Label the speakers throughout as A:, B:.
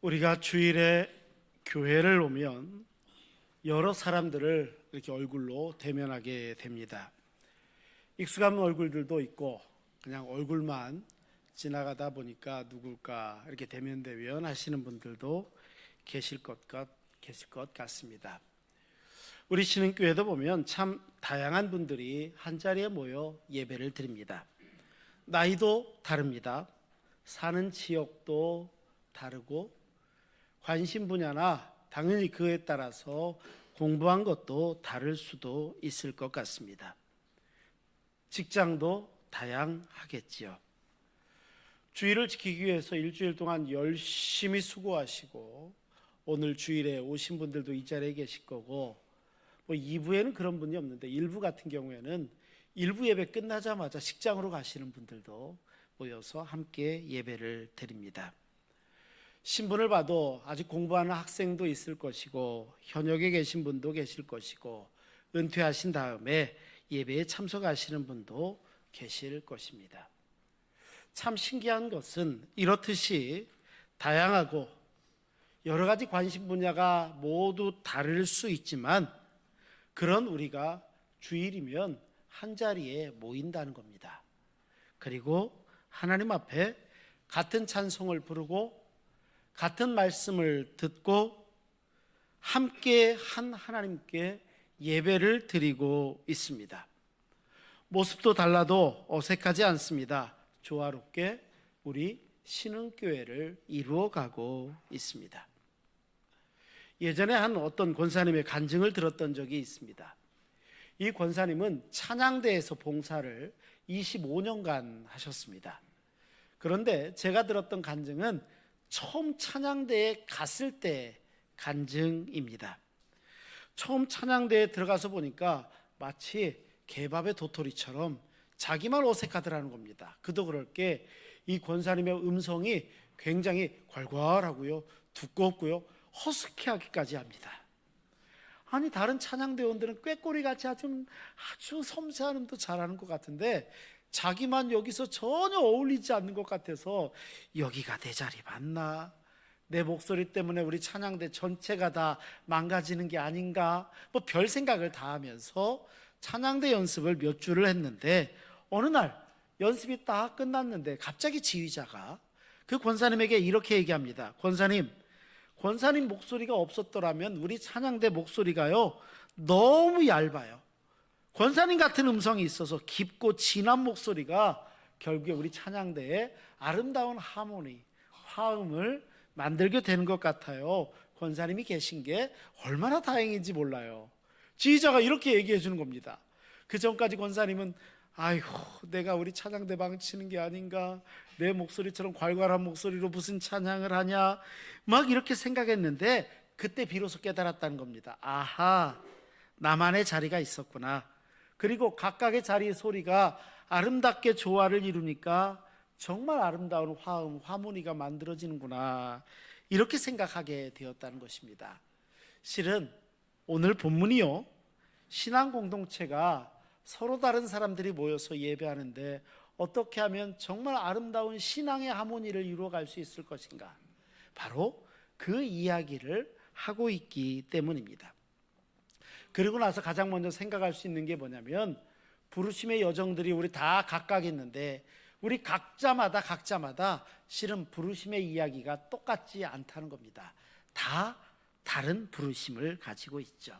A: 우리가 주일에 교회를 오면 여러 사람들을 이렇게 얼굴로 대면하게 됩니다. 익숙한 얼굴들도 있고 그냥 얼굴만 지나가다 보니까 누굴까 이렇게 대면대면 하시는 분들도 계실 것 같습니다. 우리 신흥교회도 보면 참 다양한 분들이 한자리에 모여 예배를 드립니다. 나이도 다릅니다. 사는 지역도 다르고 관심 분야나 당연히 그에 따라서 공부한 것도 다를 수도 있을 것 같습니다. 직장도 다양하겠지요. 주일을 지키기 위해서 일주일 동안 열심히 수고하시고 오늘 주일에 오신 분들도 이 자리에 계실 거고 2부에는 그런 분이 없는데 1부 같은 경우에는 1부 예배 끝나자마자 직장으로 가시는 분들도 모여서 함께 예배를 드립니다. 신분을 봐도 아직 공부하는 학생도 있을 것이고 현역에 계신 분도 계실 것이고 은퇴하신 다음에 예배에 참석하시는 분도 계실 것입니다. 참 신기한 것은 이렇듯이 다양하고 여러 가지 관심 분야가 모두 다를 수 있지만 그런 우리가 주일이면 한자리에 모인다는 겁니다. 그리고 하나님 앞에 같은 찬송을 부르고 같은 말씀을 듣고 함께 한 하나님께 예배를 드리고 있습니다. 모습도 달라도 어색하지 않습니다. 조화롭게 우리 신흥교회를 이루어가고 있습니다. 예전에 한 어떤 권사님의 간증을 들었던 적이 있습니다. 이 권사님은 찬양대에서 봉사를 25년간 하셨습니다. 그런데 제가 들었던 간증은 처음 찬양대에 갔을 때 간증입니다. 처음 찬양대에 들어가서 보니까 마치 개밥의 도토리처럼 자기만 어색하더라는 겁니다. 그도 그럴 게 이 권사님의 음성이 굉장히 괄괄하고요, 두껍고요, 허스키하기까지 합니다. 아니 다른 찬양대원들은 꾀꼬리같이 아주 섬세한 음도 잘하는 것 같은데 자기만 여기서 전혀 어울리지 않는 것 같아서 여기가 내 자리 맞나? 내 목소리 때문에 우리 찬양대 전체가 다 망가지는 게 아닌가? 별 생각을 다 하면서 찬양대 연습을 몇 주를 했는데 어느 날 연습이 딱 끝났는데 갑자기 지휘자가 그 권사님에게 이렇게 얘기합니다. 권사님 목소리가 없었더라면 우리 찬양대 목소리가요 너무 얇아요. 권사님 같은 음성이 있어서 깊고 진한 목소리가 결국에 우리 찬양대에 아름다운 하모니, 화음을 만들게 되는 것 같아요. 권사님이 계신 게 얼마나 다행인지 몰라요. 지휘자가 이렇게 얘기해 주는 겁니다. 그 전까지 권사님은 아이고 내가 우리 찬양대 망치는 게 아닌가, 내 목소리처럼 괄괄한 목소리로 무슨 찬양을 하냐 막 이렇게 생각했는데 그때 비로소 깨달았다는 겁니다. 아하, 나만의 자리가 있었구나. 그리고 각각의 자리의 소리가 아름답게 조화를 이루니까 정말 아름다운 화음, 하모니가 만들어지는구나 이렇게 생각하게 되었다는 것입니다. 실은 오늘 본문이요, 신앙 공동체가 서로 다른 사람들이 모여서 예배하는데 어떻게 하면 정말 아름다운 신앙의 하모니를 이루어갈 수 있을 것인가, 바로 그 이야기를 하고 있기 때문입니다. 그리고 나서 가장 먼저 생각할 수 있는 게 뭐냐면 부르심의 여정들이 우리 다 각각 있는데 우리 각자마다 실은 부르심의 이야기가 똑같지 않다는 겁니다. 다 다른 부르심을 가지고 있죠.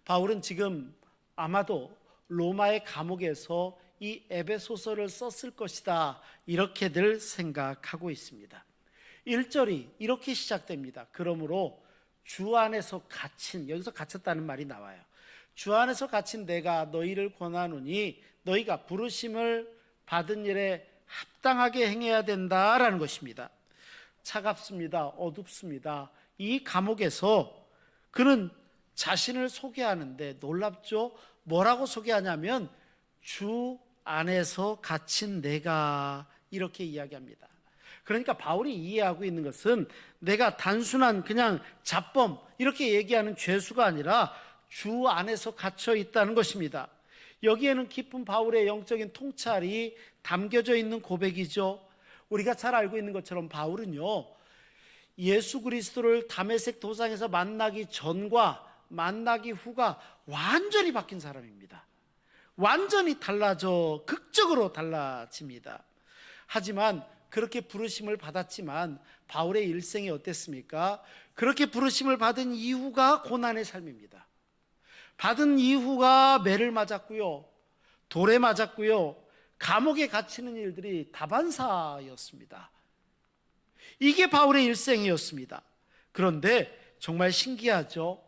A: 바울은 지금 아마도 로마의 감옥에서 이 에베소서를 썼을 것이다 이렇게들 생각하고 있습니다. 1절이 이렇게 시작됩니다. 그러므로 주 안에서 갇힌, 여기서 갇혔다는 말이 나와요. 주 안에서 갇힌 내가 너희를 권하노니 너희가 부르심을 받은 일에 합당하게 행해야 된다라는 것입니다. 차갑습니다. 어둡습니다. 이 감옥에서 그는 자신을 소개하는데 놀랍죠? 뭐라고 소개하냐면 주 안에서 갇힌 내가 이렇게 이야기합니다. 그러니까 바울이 이해하고 있는 것은 내가 단순한 그냥 잡범 이렇게 얘기하는 죄수가 아니라 주 안에서 갇혀 있다는 것입니다. 여기에는 깊은 바울의 영적인 통찰이 담겨져 있는 고백이죠. 우리가 잘 알고 있는 것처럼 바울은요 예수 그리스도를 다메섹 도상에서 만나기 전과 만나기 후가 완전히 바뀐 사람입니다. 완전히 달라져, 극적으로 달라집니다. 하지만 그렇게 부르심을 받았지만 바울의 일생이 어땠습니까? 그렇게 부르심을 받은 이후가 고난의 삶입니다. 받은 이후가 매를 맞았고요, 돌에 맞았고요, 감옥에 갇히는 일들이 다반사였습니다. 이게 바울의 일생이었습니다. 그런데 정말 신기하죠.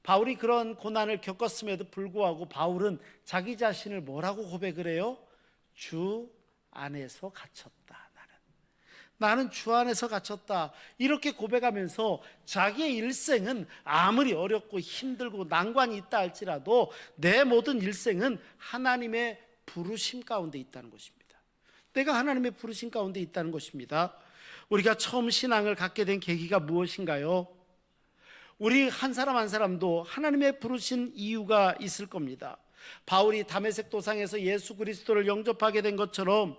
A: 바울이 그런 고난을 겪었음에도 불구하고 바울은 자기 자신을 뭐라고 고백을 해요? 주 안에서 갇혔다. 나는 주 안에서 갇혔다. 이렇게 고백하면서 자기의 일생은 아무리 어렵고 힘들고 난관이 있다 할지라도 내 모든 일생은 하나님의 부르심 가운데 있다는 것입니다. 내가 하나님의 부르심 가운데 있다는 것입니다. 우리가 처음 신앙을 갖게 된 계기가 무엇인가요? 우리 한 사람 한 사람도 하나님의 부르신 이유가 있을 겁니다. 바울이 다메섹 도상에서 예수 그리스도를 영접하게 된 것처럼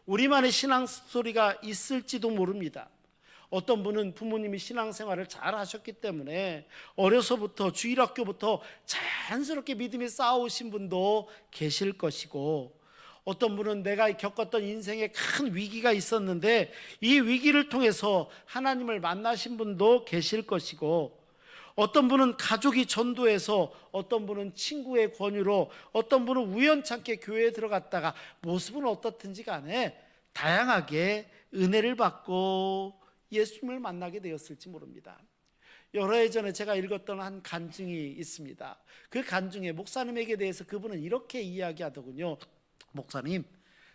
A: 우리만의 신앙 스토리가 있을지도 모릅니다. 어떤 분은 부모님이 신앙생활을 잘 하셨기 때문에 어려서부터 주일학교부터 자연스럽게 믿음이 쌓아오신 분도 계실 것이고, 어떤 분은 내가 겪었던 인생에 큰 위기가 있었는데 이 위기를 통해서 하나님을 만나신 분도 계실 것이고, 어떤 분은 가족이 전도해서, 어떤 분은 친구의 권유로, 어떤 분은 우연찮게 교회에 들어갔다가 모습은 어떻든지 간에 다양하게 은혜를 받고 예수님을 만나게 되었을지 모릅니다. 여러 해 전에 제가 읽었던 한 간증이 있습니다. 그 간증에 목사님에게 대해서 그분은 이렇게 이야기하더군요. 목사님,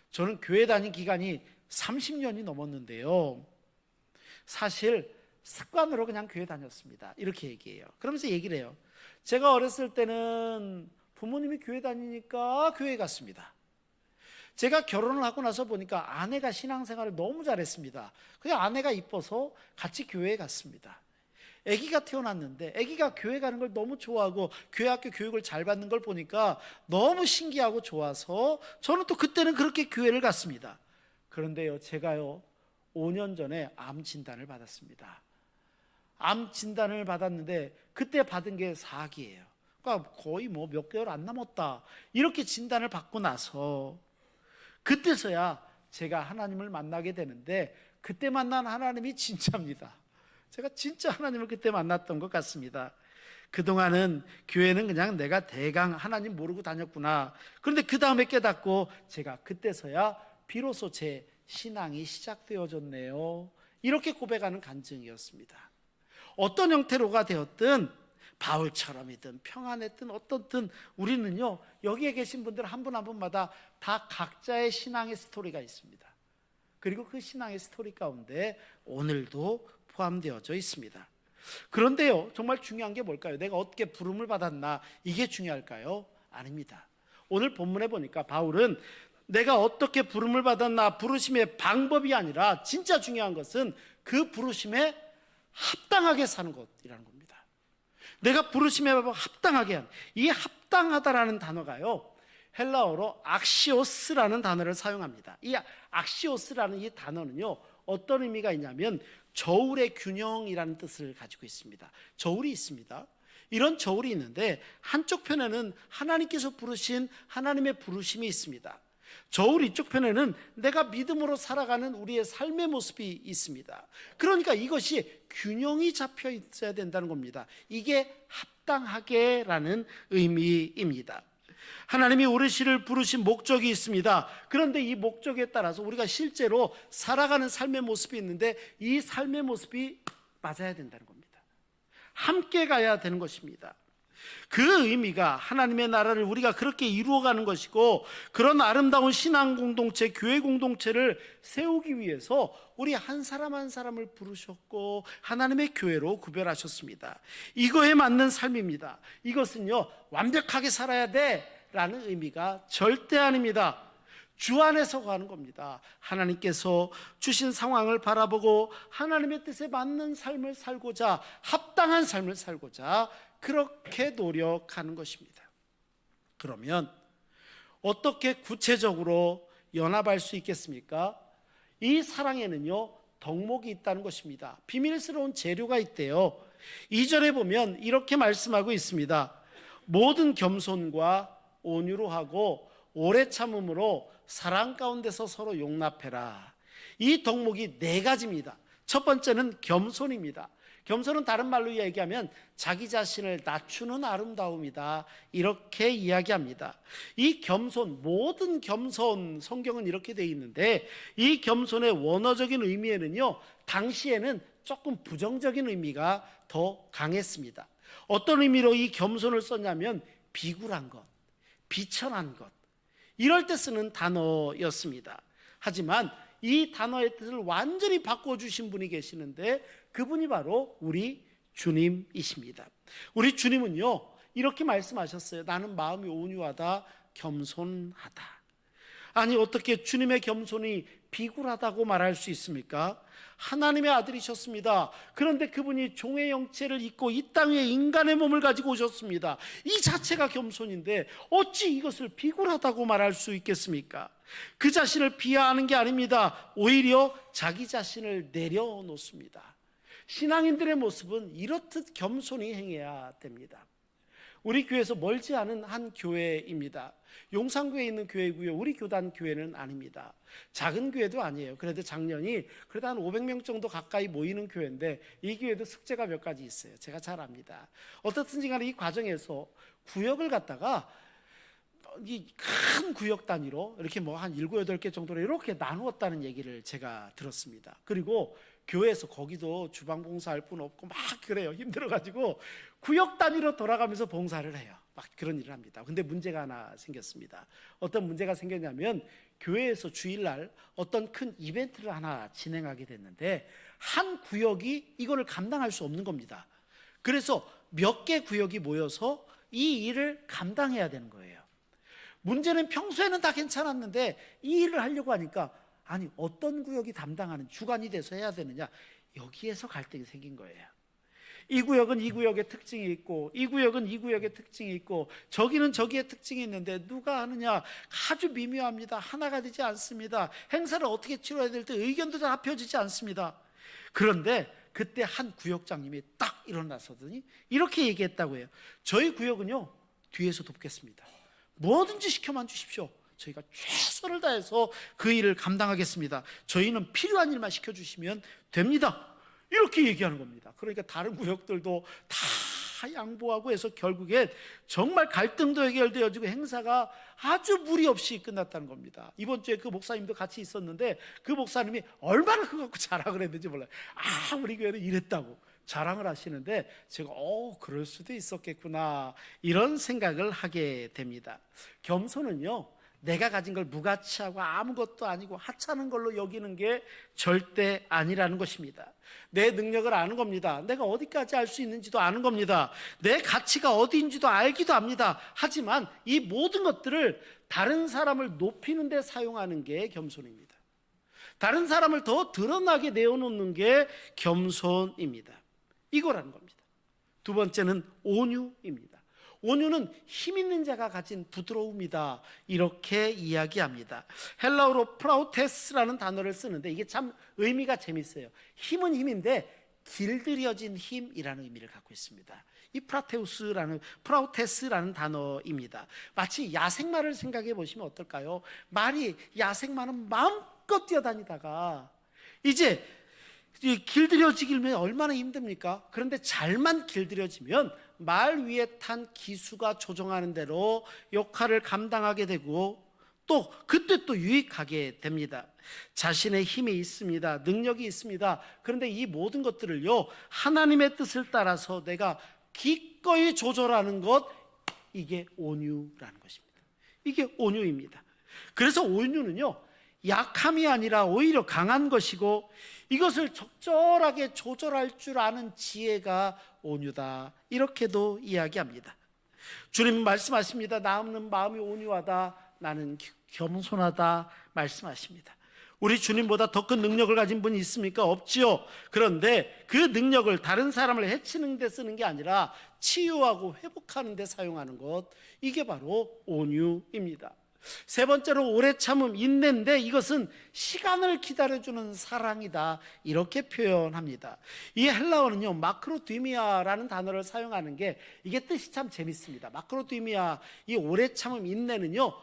A: 저는 교회 다닌 기간이 30년이 넘었는데요, 사실 습관으로 그냥 교회 다녔습니다. 이렇게 얘기해요. 그러면서 얘기를 해요. 제가 어렸을 때는 부모님이 교회 다니니까 교회 갔습니다. 제가 결혼을 하고 나서 보니까 아내가 신앙생활을 너무 잘했습니다. 그냥 아내가 이뻐서 같이 교회에 갔습니다. 아기가 태어났는데 아기가 교회 가는 걸 너무 좋아하고 교회 학교 교육을 잘 받는 걸 보니까 너무 신기하고 좋아서 저는 또 그때는 그렇게 교회를 갔습니다. 그런데요, 제가요 5년 전에 암 진단을 받았습니다. 암 진단을 받았는데 그때 받은 게 4기예요. 그러니까 거의 뭐 몇 개월 안 남았다, 이렇게 진단을 받고 나서 그때서야 제가 하나님을 만나게 되는데, 그때 만난 하나님이 진짜입니다. 제가 진짜 하나님을 그때 만났던 것 같습니다. 그동안은 교회는 그냥 내가 대강 하나님 모르고 다녔구나. 그런데 그 다음에 깨닫고 제가 그때서야 비로소 제 신앙이 시작되어졌네요. 이렇게 고백하는 간증이었습니다. 어떤 형태로가 되었든, 바울처럼이든 평안했든 어떻든 우리는요, 여기에 계신 분들 한 분 한 분마다 다 각자의 신앙의 스토리가 있습니다. 그리고 그 신앙의 스토리 가운데 오늘도 포함되어져 있습니다. 그런데요, 정말 중요한 게 뭘까요? 내가 어떻게 부름을 받았나, 이게 중요할까요? 아닙니다. 오늘 본문에 보니까 바울은 내가 어떻게 부름을 받았나, 부르심의 방법이 아니라 진짜 중요한 것은 그 부르심에 합당하게 사는 것이라는 겁니다. 내가 부르심에 합당하게 한, 이 합당하다라는 단어가요, 헬라어로 악시오스라는 단어를 사용합니다. 이 악시오스라는 이 단어는요, 어떤 의미가 있냐면 저울의 균형이라는 뜻을 가지고 있습니다. 저울이 있습니다. 이런 저울이 있는데 한쪽 편에는 하나님께서 부르신 하나님의 부르심이 있습니다. 저울 이쪽 편에는 내가 믿음으로 살아가는 우리의 삶의 모습이 있습니다. 그러니까 이것이 균형이 잡혀 있어야 된다는 겁니다. 이게 합당하게라는 의미입니다. 하나님이 우리를 부르신 목적이 있습니다. 그런데 이 목적에 따라서 우리가 실제로 살아가는 삶의 모습이 있는데 이 삶의 모습이 맞아야 된다는 겁니다. 함께 가야 되는 것입니다. 그 의미가 하나님의 나라를 우리가 그렇게 이루어가는 것이고, 그런 아름다운 신앙 공동체, 교회 공동체를 세우기 위해서 우리 한 사람 한 사람을 부르셨고 하나님의 교회로 구별하셨습니다. 이거에 맞는 삶입니다. 이것은요, 완벽하게 살아야 돼 라는 의미가 절대 아닙니다. 주 안에서 가는 겁니다. 하나님께서 주신 상황을 바라보고 하나님의 뜻에 맞는 삶을 살고자, 합당한 삶을 살고자 그렇게 노력하는 것입니다. 그러면 어떻게 구체적으로 연합할 수 있겠습니까? 이 사랑에는요, 덕목이 있다는 것입니다. 비밀스러운 재료가 있대요. 2절에 보면 이렇게 말씀하고 있습니다. 모든 겸손과 온유로 하고 오래 참음으로 사랑 가운데서 서로 용납해라. 이 덕목이 4가지입니다. 첫 번째는 겸손입니다. 겸손은 다른 말로 얘기하면 자기 자신을 낮추는 아름다움이다, 이렇게 이야기합니다. 이 겸손, 모든 겸손, 성경은 이렇게 되어 있는데 이 겸손의 원어적인 의미에는요, 당시에는 조금 부정적인 의미가 더 강했습니다. 어떤 의미로 이 겸손을 썼냐면 비굴한 것, 비천한 것, 이럴 때 쓰는 단어였습니다. 하지만 이 단어의 뜻을 완전히 바꿔주신 분이 계시는데 그분이 바로 우리 주님이십니다. 우리 주님은요, 이렇게 말씀하셨어요. 나는 마음이 온유하다, 겸손하다. 아니, 어떻게 주님의 겸손이 비굴하다고 말할 수 있습니까? 하나님의 아들이셨습니다. 그런데 그분이 종의 형체를 입고 이 땅에 인간의 몸을 가지고 오셨습니다. 이 자체가 겸손인데 어찌 이것을 비굴하다고 말할 수 있겠습니까? 그 자신을 비하하는 게 아닙니다. 오히려 자기 자신을 내려놓습니다. 신앙인들의 모습은 이렇듯 겸손히 행해야 됩니다. 우리 교회에서 멀지 않은 한 교회입니다. 용산구에 있는 교회고요. 우리 교단 교회는 아닙니다. 작은 교회도 아니에요. 그래도 작년이 그래도 한 500명 정도 가까이 모이는 교회인데 이 교회도 숙제가 몇 가지 있어요. 제가 잘 압니다. 어떻든지 간에 이 과정에서 구역을 갖다가 이 큰 구역 단위로 이렇게 뭐 한 7, 8개 정도로 이렇게 나누었다는 얘기를 제가 들었습니다. 그리고 교회에서 거기도 주방 봉사할 분 없고 막 그래요. 힘들어가지고 구역 단위로 돌아가면서 봉사를 해요. 막 그런 일을 합니다. 근데 문제가 하나 생겼습니다. 어떤 문제가 생겼냐면 교회에서 주일날 어떤 큰 이벤트를 하나 진행하게 됐는데 한 구역이 이거를 감당할 수 없는 겁니다. 그래서 몇 개 구역이 모여서 이 일을 감당해야 되는 거예요. 문제는 평소에는 다 괜찮았는데 이 일을 하려고 하니까 아니, 어떤 구역이 담당하는 주관이 돼서 해야 되느냐, 여기에서 갈등이 생긴 거예요. 이 구역은 이 구역의 특징이 있고 이 구역은 이 구역의 특징이 있고 저기는 저기의 특징이 있는데 누가 하느냐, 아주 미묘합니다. 하나가 되지 않습니다. 행사를 어떻게 치러야 될지 의견도 잘 합혀지지 않습니다. 그런데 그때 한 구역장님이 딱 일어나서더니 이렇게 얘기했다고 해요. 저희 구역은요, 뒤에서 돕겠습니다. 뭐든지 시켜만 주십시오. 저희가 최선을 다해서 그 일을 감당하겠습니다. 저희는 필요한 일만 시켜주시면 됩니다. 이렇게 얘기하는 겁니다. 그러니까 다른 구역들도 다 양보하고 해서 결국엔 정말 갈등도 해결되어지고 행사가 아주 무리 없이 끝났다는 겁니다. 이번 주에 그 목사님도 같이 있었는데 그 목사님이 얼마나 그거 갖고 자랑을 했는지 몰라요. 아, 우리 교회는 이랬다고 자랑을 하시는데 제가 그럴 수도 있었겠구나, 이런 생각을 하게 됩니다. 겸손은요, 내가 가진 걸 무가치하고 아무것도 아니고 하찮은 걸로 여기는 게 절대 아니라는 것입니다. 내 능력을 아는 겁니다. 내가 어디까지 할 수 있는지도 아는 겁니다. 내 가치가 어디인지도 알기도 합니다. 하지만 이 모든 것들을 다른 사람을 높이는 데 사용하는 게 겸손입니다. 다른 사람을 더 드러나게 내어놓는 게 겸손입니다. 이거라는 겁니다. 두 번째는 온유입니다. 온유는 힘 있는 자가 가진 부드러움이다, 이렇게 이야기합니다. 헬라어로 프라우테스라는 단어를 쓰는데 이게 참 의미가 재밌어요. 힘은 힘인데 길들여진 힘이라는 의미를 갖고 있습니다. 이 프라우테스라는 단어입니다. 마치 야생마를 생각해 보시면 어떨까요? 말이, 야생마는 마음껏 뛰어다니다가 이제 길들여지기면 얼마나 힘듭니까? 그런데 잘만 길들여지면 말 위에 탄 기수가 조정하는 대로 역할을 감당하게 되고 또 그때 또 유익하게 됩니다. 자신의 힘이 있습니다. 능력이 있습니다. 그런데 이 모든 것들을요, 하나님의 뜻을 따라서 내가 기꺼이 조절하는 것, 이게 온유라는 것입니다. 이게 온유입니다. 그래서 온유는요, 약함이 아니라 오히려 강한 것이고 이것을 적절하게 조절할 줄 아는 지혜가 온유다, 이렇게도 이야기합니다. 주님 말씀하십니다. 나는 마음이 온유하다, 나는 겸손하다 말씀하십니다. 우리 주님보다 더 큰 능력을 가진 분이 있습니까? 없지요. 그런데 그 능력을 다른 사람을 해치는 데 쓰는 게 아니라 치유하고 회복하는 데 사용하는 것, 이게 바로 온유입니다. 세 번째로 오래 참음, 인내인데 이것은 시간을 기다려주는 사랑이다, 이렇게 표현합니다. 이 헬라어는요, 마크로디미아라는 단어를 사용하는 게 이게 뜻이 참 재밌습니다. 마크로디미아, 이 오래 참음, 인내는요,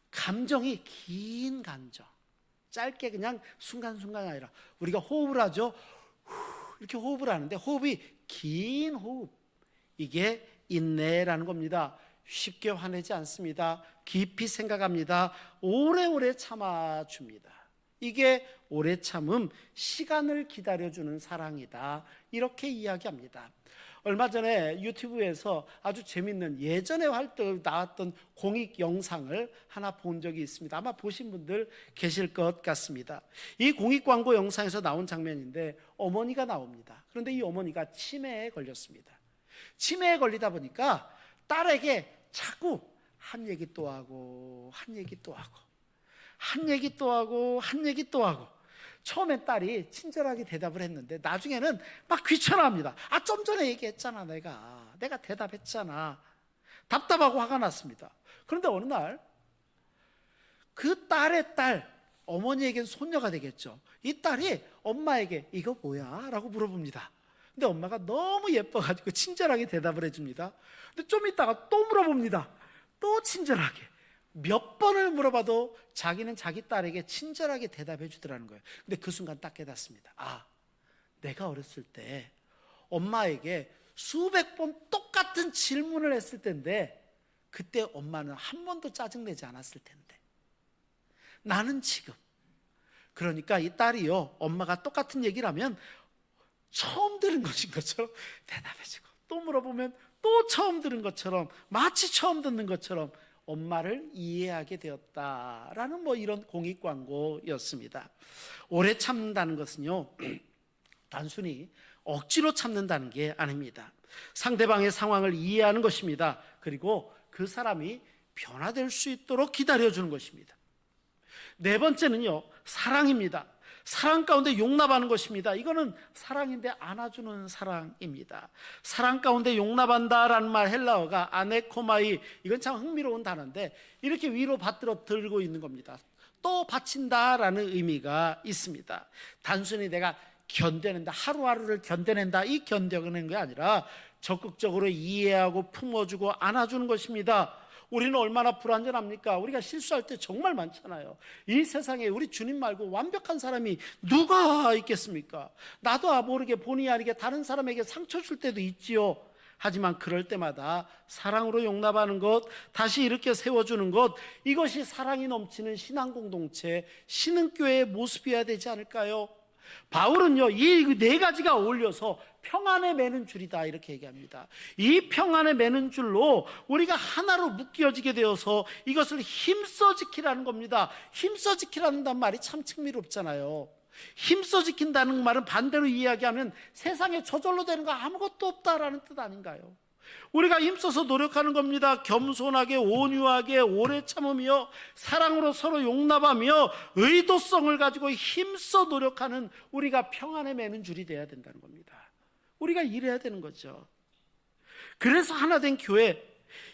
A: 감정이 긴 감정, 짧게 그냥 순간순간이 아니라 우리가 호흡을 하죠. 이렇게 호흡을 하는데 호흡이 긴 호흡, 이게 인내라는 겁니다. 쉽게 화내지 않습니다. 깊이 생각합니다. 오래오래 참아줍니다. 이게 오래 참음, 시간을 기다려주는 사랑이다, 이렇게 이야기합니다. 얼마 전에 유튜브에서 아주 재밌는 예전에 나왔던 공익 영상을 하나 본 적이 있습니다. 아마 보신 분들 계실 것 같습니다. 이 공익 광고 영상에서 나온 장면인데 어머니가 나옵니다. 그런데 이 어머니가 치매에 걸렸습니다. 치매에 걸리다 보니까 딸에게 자꾸 한 얘기 또 하고 한 얘기 또 하고 한 얘기 또 하고 한 얘기 또 하고, 처음엔 딸이 친절하게 대답을 했는데 나중에는 막 귀찮아합니다. 좀 전에 얘기했잖아, 내가 대답했잖아. 답답하고 화가 났습니다. 그런데 어느 날 그 딸의 딸, 어머니에겐 손녀가 되겠죠. 이 딸이 엄마에게 이거 뭐야? 라고 물어봅니다. 근데 엄마가 너무 예뻐가지고 친절하게 대답을 해줍니다. 근데 좀 있다가 또 물어봅니다. 또 친절하게. 몇 번을 물어봐도 자기는 자기 딸에게 친절하게 대답해 주더라는 거예요. 근데 그 순간 딱 깨닫습니다. 내가 어렸을 때 엄마에게 수백 번 똑같은 질문을 했을 텐데 그때 엄마는 한 번도 짜증내지 않았을 텐데 나는 지금, 그러니까 이 딸이요, 엄마가 똑같은 얘기를 하면 처음 들은 것인 것처럼 대답해주고, 또 물어보면 또 처음 들은 것처럼, 마치 처음 듣는 것처럼 엄마를 이해하게 되었다라는 이런 공익 광고였습니다. 오래 참는다는 것은요, 단순히 억지로 참는다는 게 아닙니다. 상대방의 상황을 이해하는 것입니다. 그리고 그 사람이 변화될 수 있도록 기다려주는 것입니다. 네 번째는요, 사랑입니다. 사랑 가운데 용납하는 것입니다. 이거는 사랑인데 안아주는 사랑입니다. 사랑 가운데 용납한다라는 말, 헬라어가 아네코마이, 이건 참 흥미로운 단어인데 이렇게 위로 받들어 들고 있는 겁니다. 또 바친다라는 의미가 있습니다. 단순히 내가 견뎌낸다, 하루하루를 견뎌낸다, 이 견뎌내는 게 아니라 적극적으로 이해하고 품어주고 안아주는 것입니다. 우리는 얼마나 불완전합니까? 우리가 실수할 때 정말 많잖아요. 이 세상에 우리 주님 말고 완벽한 사람이 누가 있겠습니까? 나도 모르게 본의 아니게 다른 사람에게 상처 줄 때도 있지요. 하지만 그럴 때마다 사랑으로 용납하는 것, 다시 이렇게 세워주는 것, 이것이 사랑이 넘치는 신앙 공동체, 신흥교회의 모습이어야 되지 않을까요? 바울은요, 이 네 가지가 어울려서 평안에 매는 줄이다, 이렇게 얘기합니다. 이 평안에 매는 줄로 우리가 하나로 묶여지게 되어서 이것을 힘써 지키라는 겁니다. 힘써 지키라는 말이 참 흥미롭잖아요. 힘써 지킨다는 말은 반대로 이야기하면 세상에 저절로 되는 거 아무것도 없다라는 뜻 아닌가요? 우리가 힘써서 노력하는 겁니다. 겸손하게, 온유하게, 오래 참으며 사랑으로 서로 용납하며 의도성을 가지고 힘써 노력하는 우리가 평안에 매는 줄이 돼야 된다는 겁니다. 우리가 이래야 되는 거죠. 그래서 하나된 교회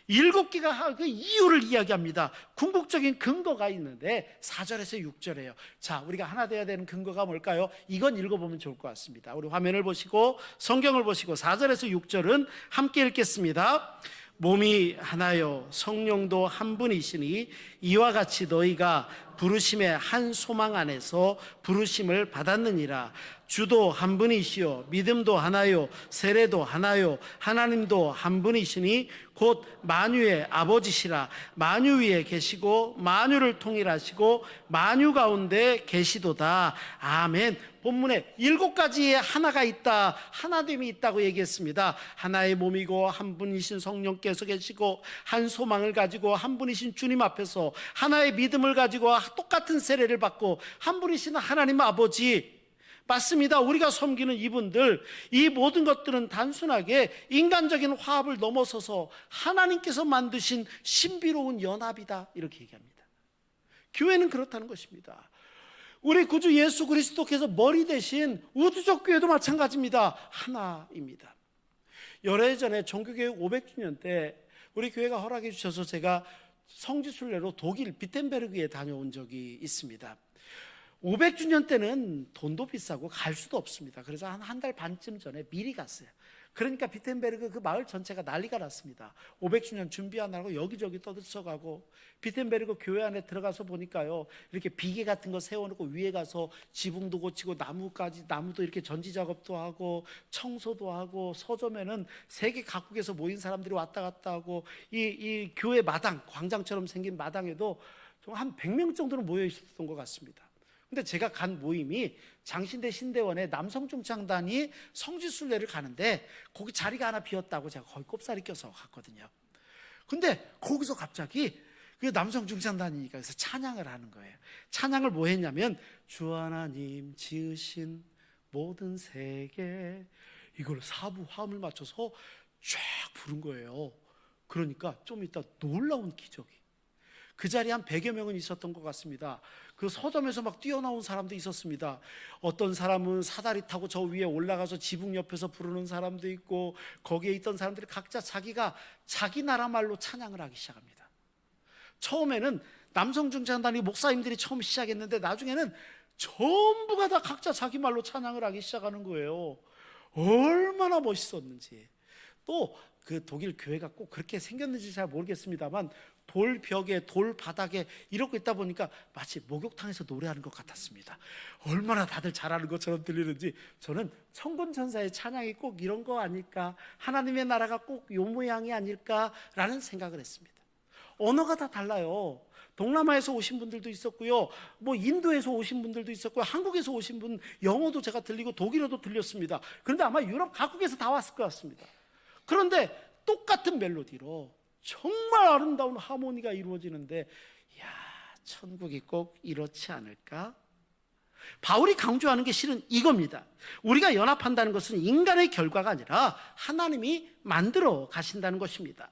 A: 7개가 그 이유를 이야기합니다. 궁극적인 근거가 있는데 4절에서 6절이에요. 자, 우리가 하나 되어야 되는 근거가 뭘까요? 이건 읽어보면 좋을 것 같습니다. 우리 화면을 보시고 성경을 보시고 4절에서 6절은 함께 읽겠습니다. 몸이 하나요 성령도 한 분이시니 이와 같이 너희가 부르심의 한 소망 안에서 부르심을 받았느니라. 주도 한 분이시요 믿음도 하나요 세례도 하나요 하나님도 한 분이시니 곧 만유의 아버지시라. 만유 위에 계시고 만유를 통일하시고 만유 가운데 계시도다. 아멘. 본문에 7가지의 하나가 있다, 하나됨이 있다고 얘기했습니다. 하나의 몸이고 한 분이신 성령께서 계시고 한 소망을 가지고 한 분이신 주님 앞에서 하나의 믿음을 가지고 똑같은 세례를 받고 한 분이신 하나님 아버지, 맞습니다. 우리가 섬기는 이분들, 이 모든 것들은 단순하게 인간적인 화합을 넘어서서 하나님께서 만드신 신비로운 연합이다, 이렇게 얘기합니다. 교회는 그렇다는 것입니다. 우리 구주 예수 그리스도께서 머리 대신 우주적 교회도 마찬가지입니다. 하나입니다. 열흘 전에 종교교육 500주년 때 우리 교회가 허락해 주셔서 제가 성지순례로 독일 비텐베르그에 다녀온 적이 있습니다. 500주년 때는 돈도 비싸고 갈 수도 없습니다. 그래서 한 달 반쯤 전에 미리 갔어요. 그러니까 비텐베르그 그 마을 전체가 난리가 났습니다. 500주년 준비하느라고 여기저기 떠들썩하고, 비텐베르그 교회 안에 들어가서 보니까요, 이렇게 비계 같은 거 세워놓고 위에 가서 지붕도 고치고 나무도 이렇게 전지 작업도 하고 청소도 하고, 서점에는 세계 각국에서 모인 사람들이 왔다 갔다 하고, 이 교회 마당, 광장처럼 생긴 마당에도 한 100명 정도는 모여 있었던 것 같습니다. 근데 제가 간 모임이 장신대 신대원의 남성중창단이 성지순례를 가는데 거기 자리가 하나 비었다고 제가 거의 꼽사리 껴서 갔거든요. 근데 거기서 갑자기 그 남성중창단이니까 그래서 찬양을 하는 거예요. 찬양을 뭐 했냐면 주 하나님 지으신 모든 세계, 이걸 사부 화음을 맞춰서 쫙 부른 거예요. 그러니까 좀 이따 놀라운 기적이, 그 자리에 한 100여 명은 있었던 것 같습니다. 그 서점에서 막 뛰어나온 사람도 있었습니다. 어떤 사람은 사다리 타고 저 위에 올라가서 지붕 옆에서 부르는 사람도 있고, 거기에 있던 사람들이 각자 자기 나라 말로 찬양을 하기 시작합니다. 처음에는 남성중창단이 목사님들이 처음 시작했는데 나중에는 전부가 다 각자 자기 말로 찬양을 하기 시작하는 거예요. 얼마나 멋있었는지. 또 그 독일 교회가 꼭 그렇게 생겼는지 잘 모르겠습니다만 돌벽에 돌바닥에 이러고 있다 보니까 마치 목욕탕에서 노래하는 것 같았습니다. 얼마나 다들 잘하는 것처럼 들리는지, 저는 천군천사의 찬양이 꼭 이런 거 아닐까, 하나님의 나라가 꼭 요 모양이 아닐까라는 생각을 했습니다. 언어가 다 달라요. 동남아에서 오신 분들도 있었고요, 뭐 인도에서 오신 분들도 있었고요, 한국에서 오신 분 영어도 제가 들리고 독일어도 들렸습니다. 그런데 아마 유럽 각국에서 다 왔을 것 같습니다. 그런데 똑같은 멜로디로 정말 아름다운 하모니가 이루어지는데, 이야, 천국이 꼭 이렇지 않을까? 바울이 강조하는 게 실은 이겁니다. 우리가 연합한다는 것은 인간의 결과가 아니라 하나님이 만들어 가신다는 것입니다.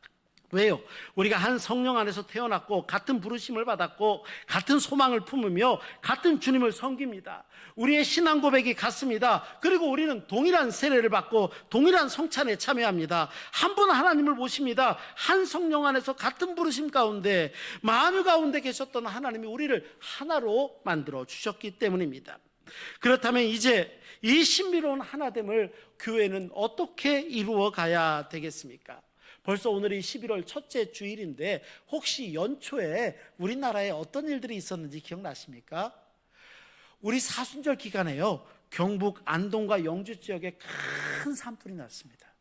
A: 왜요? 우리가 한 성령 안에서 태어났고 같은 부르심을 받았고 같은 소망을 품으며 같은 주님을 섬깁니다. 우리의 신앙 고백이 같습니다. 그리고 우리는 동일한 세례를 받고 동일한 성찬에 참여합니다. 한 분 하나님을 모십니다. 한 성령 안에서 같은 부르심 가운데 만유 가운데 계셨던 하나님이 우리를 하나로 만들어 주셨기 때문입니다. 그렇다면 이제 이 신비로운 하나됨을 교회는 어떻게 이루어 가야 되겠습니까? 벌써 오늘이 11월 첫째 주일인데 혹시 연초에 우리나라에 어떤 일들이 있었는지 기억나십니까? 우리 사순절 기간에요, 경북 안동과 영주 지역에 큰 산불이 났습니다.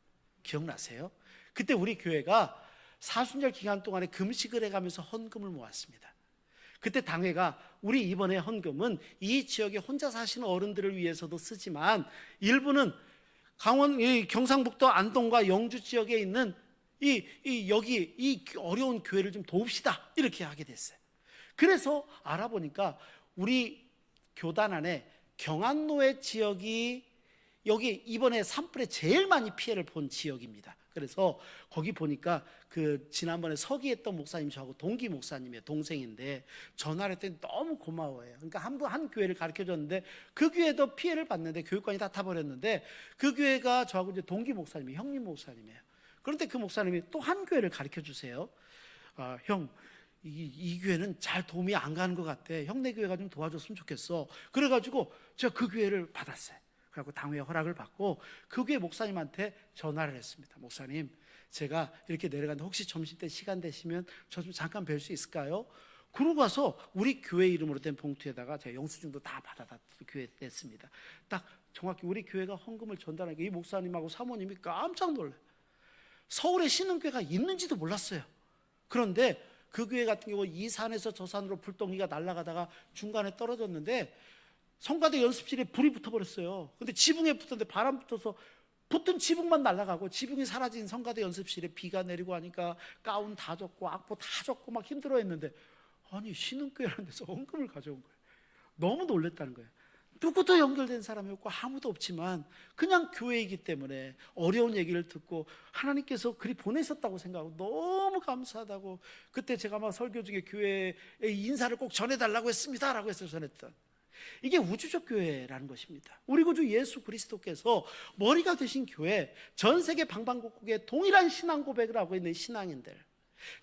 A: 기억나세요? 그때 우리 교회가 사순절 기간 동안에 금식을 해가면서 헌금을 모았습니다. 그때 당회가 우리 이번에 헌금은 이 지역에 혼자 사시는 어른들을 위해서도 쓰지만 일부는 경상북도 안동과 영주 지역에 있는 여기 이 어려운 교회를 좀 도웁시다, 이렇게 하게 됐어요. 그래서 알아보니까 우리 교단 안에 경안로의 지역이 여기 이번에 산불에 제일 많이 피해를 본 지역입니다. 그래서 거기 보니까 그 지난번에 서기했던 목사님, 저하고 동기 목사님의 동생인데 전화를 했더니 너무 고마워해요. 그러니까 한 교회를 가르쳐 줬는데 그 교회도 피해를 봤는데 교육관이 다 타버렸는데, 그 교회가 저하고 이제 동기 목사님이 형님 목사님이에요. 그런데 그 목사님이 또 한 교회를 가르쳐 주세요. 형, 이 교회는 잘 도움이 안 가는 것 같아. 형네 교회가 좀 도와줬으면 좋겠어. 그래가지고 제가 그 교회를 받았어요. 그래갖고 당회 허락을 받고 그 교회 목사님한테 전화를 했습니다. 목사님, 제가 이렇게 내려가는데 혹시 점심때 시간 되시면 저 좀 잠깐 뵐 수 있을까요? 그러고 와서 우리 교회 이름으로 된 봉투에다가 제가 영수증도 다 받아다 교회에 냈습니다. 딱 정확히 우리 교회가 헌금을 전달하니까 이 목사님하고 사모님이 깜짝 놀라요. 서울에 신흥교회가 있는지도 몰랐어요. 그런데 그 교회 같은 경우 이 산에서 저 산으로 불덩이가 날아가다가 중간에 떨어졌는데 성가대 연습실에 불이 붙어버렸어요. 근데 지붕에 붙었는데 바람 붙어서 붙은 지붕만 날아가고 지붕이 사라진 성가대 연습실에 비가 내리고 하니까 가운 다 젖고 악보 다 젖고 막 힘들어했는데, 아니 신흥교회라는 데서 헌금을 가져온 거예요. 너무 놀랬다는 거예요. 누구도 연결된 사람이 없고 아무도 없지만 그냥 교회이기 때문에 어려운 얘기를 듣고 하나님께서 그리 보내셨다고 생각하고 너무 감사하다고, 그때 제가 막 설교 중에 교회에 인사를 꼭 전해달라고 했습니다 라고 해서 전했던, 이게 우주적 교회라는 것입니다. 우리 구주 예수 그리스도께서 머리가 되신 교회, 전 세계 방방곡곡에 동일한 신앙 고백을 하고 있는 신앙인들,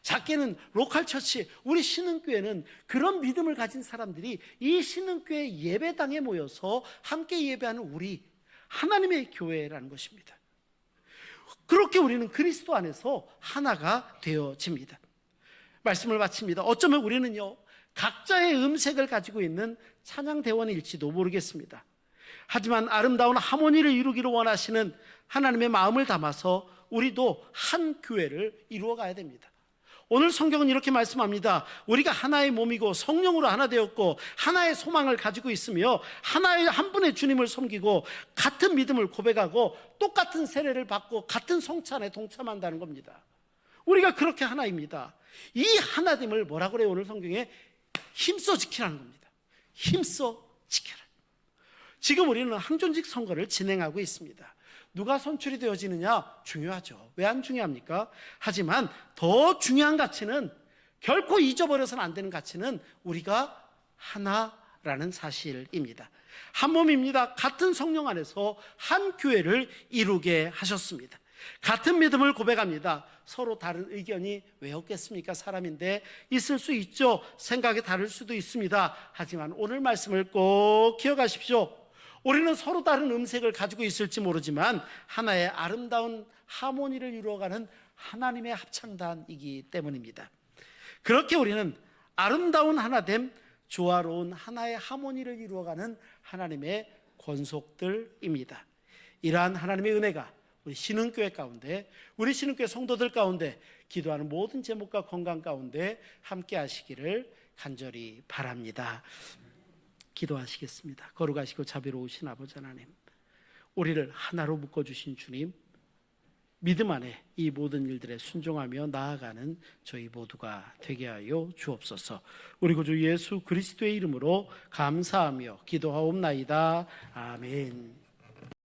A: 작게는 로컬 처치, 우리 신흥교회는 그런 믿음을 가진 사람들이 이 신흥교회 예배당에 모여서 함께 예배하는 우리 하나님의 교회라는 것입니다. 그렇게 우리는 그리스도 안에서 하나가 되어집니다. 말씀을 마칩니다. 어쩌면 우리는요, 각자의 음색을 가지고 있는 찬양대원일지도 모르겠습니다. 하지만 아름다운 하모니를 이루기를 원하시는 하나님의 마음을 담아서 우리도 한 교회를 이루어가야 됩니다. 오늘 성경은 이렇게 말씀합니다. 우리가 하나의 몸이고 성령으로 하나 되었고 하나의 소망을 가지고 있으며 하나의 한 분의 주님을 섬기고 같은 믿음을 고백하고 똑같은 세례를 받고 같은 성찬에 동참한다는 겁니다. 우리가 그렇게 하나입니다. 이 하나됨을 뭐라고 그래요? 오늘 성경에 힘써 지키라는 겁니다. 힘써 지켜라. 지금 우리는 항존직 선거를 진행하고 있습니다. 누가 선출이 되어지느냐 중요하죠. 왜 안 중요합니까? 하지만 더 중요한 가치는, 결코 잊어버려서는 안 되는 가치는 우리가 하나라는 사실입니다. 한 몸입니다. 같은 성령 안에서 한 교회를 이루게 하셨습니다. 같은 믿음을 고백합니다. 서로 다른 의견이 왜 없겠습니까? 사람인데 있을 수 있죠. 생각이 다를 수도 있습니다. 하지만 오늘 말씀을 꼭 기억하십시오. 우리는 서로 다른 음색을 가지고 있을지 모르지만 하나의 아름다운 하모니를 이루어가는 하나님의 합창단이기 때문입니다. 그렇게 우리는 아름다운 하나됨, 조화로운 하나의 하모니를 이루어가는 하나님의 권속들입니다. 이러한 하나님의 은혜가 우리 신흥교회 가운데, 우리 신흥교회 성도들 가운데, 기도하는 모든 제목과 건강 가운데 함께 하시기를 간절히 바랍니다. 기도하시겠습니다. 거룩하시고 자비로우신 아버지 하나님, 우리를 하나로 묶어주신 주님, 믿음 안에 이 모든 일들에 순종하며 나아가는 저희 모두가 되게 하여 주옵소서. 우리 구주 예수 그리스도의 이름으로 감사하며 기도하옵나이다. 아멘.